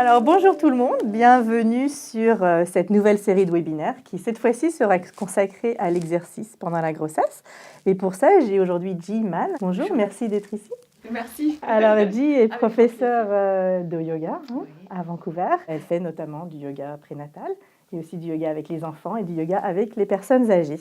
Alors bonjour tout le monde, bienvenue sur cette nouvelle série de webinaires qui cette fois-ci sera consacrée à l'exercice pendant la grossesse. Et pour ça, j'ai aujourd'hui Ji Mann. Bonjour, merci d'être ici. Merci. Alors Ji est professeure de yoga à Vancouver. Elle fait notamment du yoga prénatal et aussi du yoga avec les enfants et du yoga avec les personnes âgées.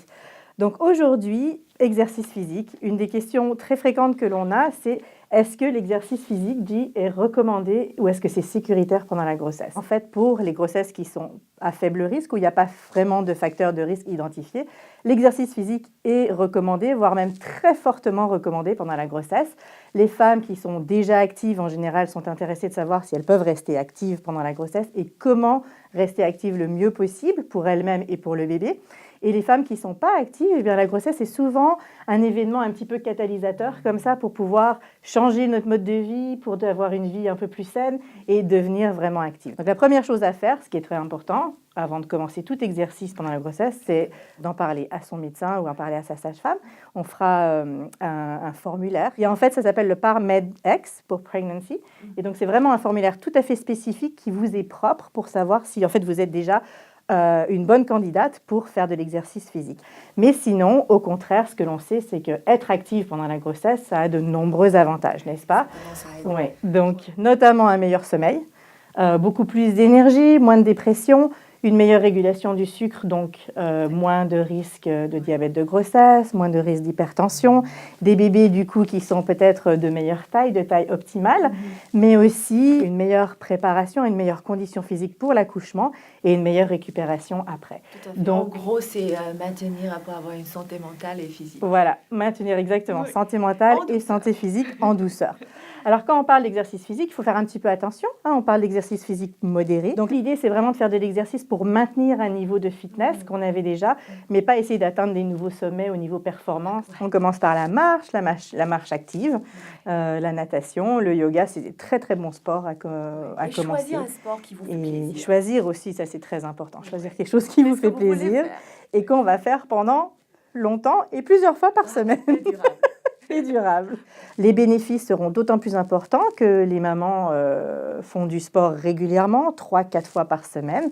Donc aujourd'hui, exercice physique. Une des questions très fréquentes que l'on a, c'est est-ce que l'exercice physique dit est recommandé ou est-ce que c'est sécuritaire pendant la grossesse? En fait, pour les grossesses qui sont à faible risque, où il n'y a pas vraiment de facteurs de risque identifiés, l'exercice physique est recommandé, voire même très fortement recommandé pendant la grossesse. Les femmes qui sont déjà actives, en général, sont intéressées de savoir si elles peuvent rester actives pendant la grossesse et comment rester actives le mieux possible pour elles-mêmes et pour le bébé. Et les femmes qui ne sont pas actives, eh bien, la grossesse est souvent un événement un petit peu catalysateur comme ça pour pouvoir changer notre mode de vie, pour avoir une vie un peu plus saine et devenir vraiment active. Donc la première chose à faire, ce qui est très important, avant de commencer tout exercice pendant la grossesse, c'est d'en parler à son médecin ou d'en parler à sa sage-femme. On fera un formulaire. Et en fait, ça s'appelle le PAR-MED-X pour Pregnancy. Et donc, c'est vraiment un formulaire tout à fait spécifique qui vous est propre pour savoir si en fait vous êtes déjà une bonne candidate pour faire de l'exercice physique. Mais sinon, au contraire, ce que l'on sait, c'est qu'être active pendant la grossesse, ça a de nombreux avantages, n'est-ce pas? Oui. Donc, notamment un meilleur sommeil, beaucoup plus d'énergie, moins de dépression, une meilleure régulation du sucre, donc moins de risque de diabète de grossesse, moins de risque d'hypertension, des bébés du coup qui sont peut-être de meilleure taille, de taille optimale, mais aussi une meilleure préparation, une meilleure condition physique pour l'accouchement et une meilleure récupération après. Tout à fait. Donc, en gros, c'est maintenir pour avoir une santé mentale et physique. Voilà, maintenir exactement santé mentale et santé physique en douceur. Alors, quand on parle d'exercice physique, il faut faire un petit peu attention. On parle d'exercice physique modéré. Donc, l'idée, c'est vraiment de faire de l'exercice pour maintenir un niveau de fitness qu'on avait déjà, mais pas essayer d'atteindre des nouveaux sommets au niveau performance. On commence par la marche active, la natation, le yoga, c'est des très, très bons sports à commencer. Choisir un sport qui vous fait plaisir. Et choisir aussi, ça, c'est très important. Choisir quelque chose qui vous fait plaisir et qu'on va faire pendant longtemps et plusieurs fois par semaine. Et durable. Les bénéfices seront d'autant plus importants que les mamans font du sport régulièrement, 3-4 fois par semaine,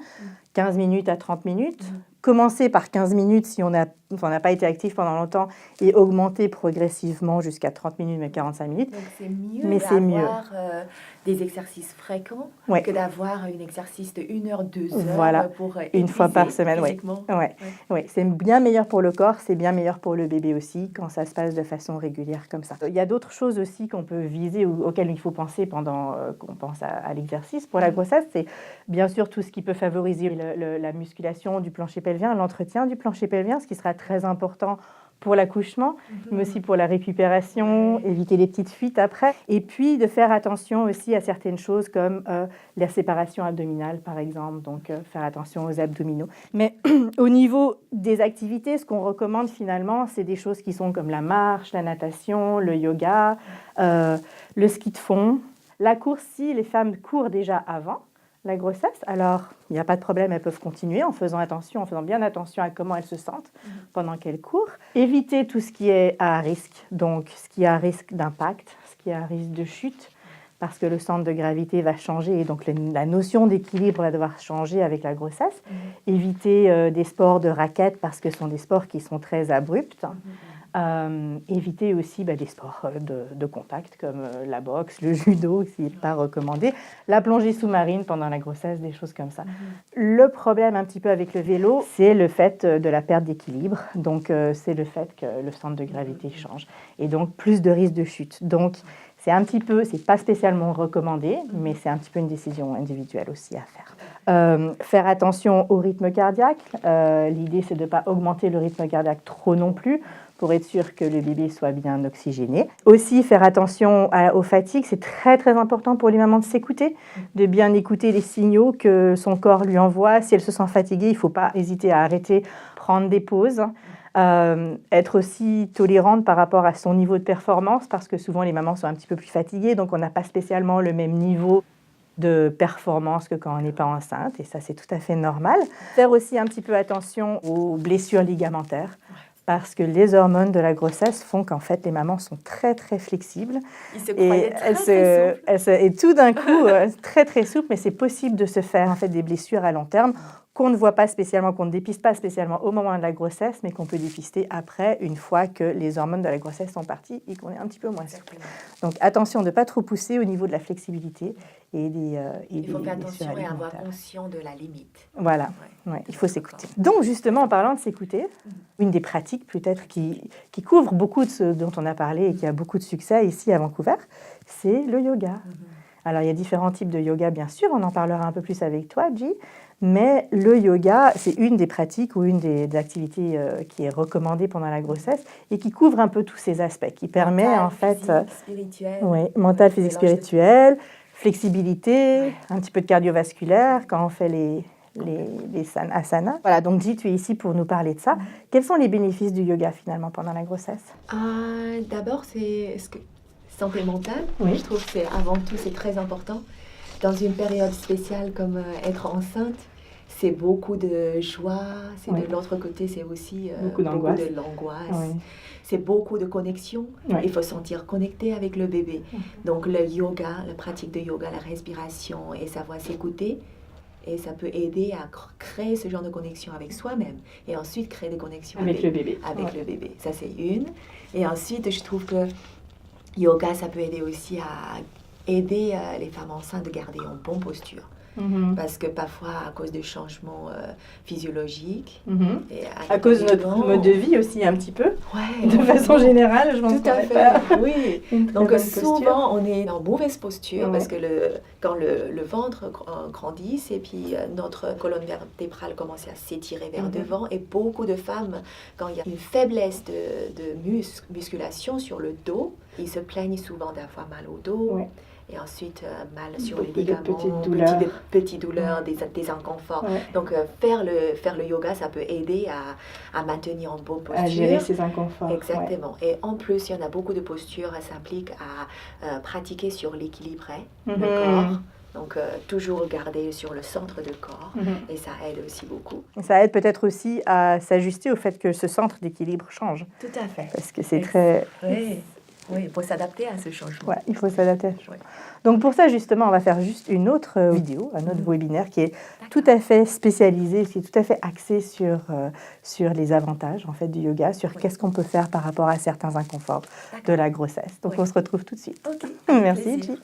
15 minutes à 30 minutes. Commencer par 15 minutes si on n'a pas été actif pendant longtemps et augmenter progressivement jusqu'à 30 minutes, mais 45 minutes. Donc c'est mieux d'avoir des exercices fréquents que d'avoir un exercice de 1 heure, 2 heures voilà. pour une fois par semaine. Oui. C'est bien meilleur pour le corps, c'est bien meilleur pour le bébé aussi quand ça se passe de façon régulière comme ça. Il y a d'autres choses aussi qu'on peut viser ou auxquelles il faut penser pendant qu'on pense à l'exercice pour la grossesse. C'est bien sûr tout ce qui peut favoriser la musculation du plancher pelvien, l'entretien du plancher pelvien, ce qui sera très important pour l'accouchement, mais aussi pour la récupération, éviter les petites fuites après. Et puis de faire attention aussi à certaines choses comme la séparation abdominale, par exemple, donc faire attention aux abdominaux. Mais au niveau des activités, ce qu'on recommande finalement, c'est des choses qui sont comme la marche, la natation, le yoga, le ski de fond. La course, si les femmes courent déjà avant la grossesse, alors il n'y a pas de problème, elles peuvent continuer en faisant bien attention à comment elles se sentent pendant qu'elles courent. Éviter tout ce qui est à risque, donc ce qui est à risque d'impact, ce qui est à risque de chute, parce que le centre de gravité va changer et donc la notion d'équilibre va devoir changer avec la grossesse. Éviter des sports de raquettes parce que ce sont des sports qui sont très abrupts. Éviter aussi des sports de contact comme la boxe, le judo, qui n'est pas recommandé, la plongée sous-marine pendant la grossesse, des choses comme ça. Le problème un petit peu avec le vélo, c'est le fait de la perte d'équilibre. Donc, c'est le fait que le centre de gravité change et donc plus de risque de chute. Donc, c'est pas spécialement recommandé, mais c'est un petit peu une décision individuelle aussi à faire. Faire attention au rythme cardiaque. L'idée, c'est de ne pas augmenter le rythme cardiaque trop non plus, pour être sûr que le bébé soit bien oxygéné. Aussi, faire attention aux fatigues, c'est très très important pour les mamans de s'écouter, de bien écouter les signaux que son corps lui envoie. Si elle se sent fatiguée, il ne faut pas hésiter à arrêter, prendre des pauses. Être aussi tolérante par rapport à son niveau de performance, parce que souvent les mamans sont un petit peu plus fatiguées, donc on n'a pas spécialement le même niveau de performance que quand on n'est pas enceinte, et ça c'est tout à fait normal. Faire aussi un petit peu attention aux blessures ligamentaires. parce que les hormones de la grossesse font qu'en fait, les mamans sont très, très flexibles. Ils se croyaient très souples. Et tout d'un coup, très, très souple, mais c'est possible de se faire en fait, des blessures à long terme qu'on ne voit pas spécialement, qu'on ne dépiste pas spécialement au moment de la grossesse, mais qu'on peut dépister après, une fois que les hormones de la grossesse sont parties et qu'on est un petit peu moins souple. Donc attention de ne pas trop pousser au niveau de la flexibilité et il faut faire attention et avoir conscience de la limite. Voilà, ouais, il faut s'écouter. Donc justement, en parlant de s'écouter, une des pratiques peut-être qui couvre beaucoup de ce dont on a parlé et qui a beaucoup de succès ici à Vancouver, c'est le yoga. Alors il y a différents types de yoga, bien sûr, on en parlera un peu plus avec toi, Ji. Mais le yoga, c'est une des pratiques ou une des activités qui est recommandée pendant la grossesse et qui couvre un peu tous ces aspects, qui permet mental, en fait... physique, spirituel. Oui, mental, physique, spirituel, flexibilité, un petit peu de cardiovasculaire quand on fait les asanas. Voilà, donc Ji, tu es ici pour nous parler de ça. Quels sont les bénéfices du yoga finalement pendant la grossesse? D'abord, c'est santé mentale. Oui. Je trouve que avant tout, c'est très important. Dans une période spéciale comme être enceinte, c'est beaucoup de joie. De l'autre côté, c'est aussi beaucoup de l'angoisse. Oui. C'est beaucoup de connexion. Oui. Il faut se sentir connecté avec le bébé. Donc le yoga, la pratique de yoga, la respiration et savoir s'écouter. Et ça peut aider à créer ce genre de connexion avec soi-même. Et ensuite, créer des connexions avec le bébé. Le bébé. Ça, c'est une. Et ensuite, je trouve que yoga, ça peut aider aussi à aider les femmes enceintes de garder une bonne posture. Parce que parfois, à cause de changements physiologiques... Et à cause de notre mode de vie aussi, un petit peu. Ouais, de façon générale, je pense. Tout à fait, oui. Donc souvent, on est en mauvaise posture parce que quand le ventre grandit et puis notre colonne vertébrale commence à s'étirer vers devant, et beaucoup de femmes, quand il y a une faiblesse de musculation sur le dos, ils se plaignent souvent d'avoir mal au dos. Ouais. Et ensuite, mal sur les ligaments, petites douleurs, des inconforts. Ouais. Donc, faire le yoga, ça peut aider à maintenir en bonne posture. À gérer ces inconforts. Exactement. Ouais. Et en plus, il y en a beaucoup de postures, ça s'implique à pratiquer sur l'équilibre du corps. Donc, toujours garder sur le centre du corps. Et ça aide aussi beaucoup. Et ça aide peut-être aussi à s'ajuster au fait que ce centre d'équilibre change. Tout à fait. Parce que c'est très... Oui, il faut s'adapter à ce changement. Ouais, il faut s'adapter. Ouais. Donc pour ça, justement, on va faire juste une autre vidéo, un autre webinaire qui est tout à fait spécialisé, qui est tout à fait axé sur les avantages en fait, du yoga, sur qu'est-ce qu'on peut faire par rapport à certains inconforts de la grossesse. Donc on se retrouve tout de suite. Okay. Merci, Ji.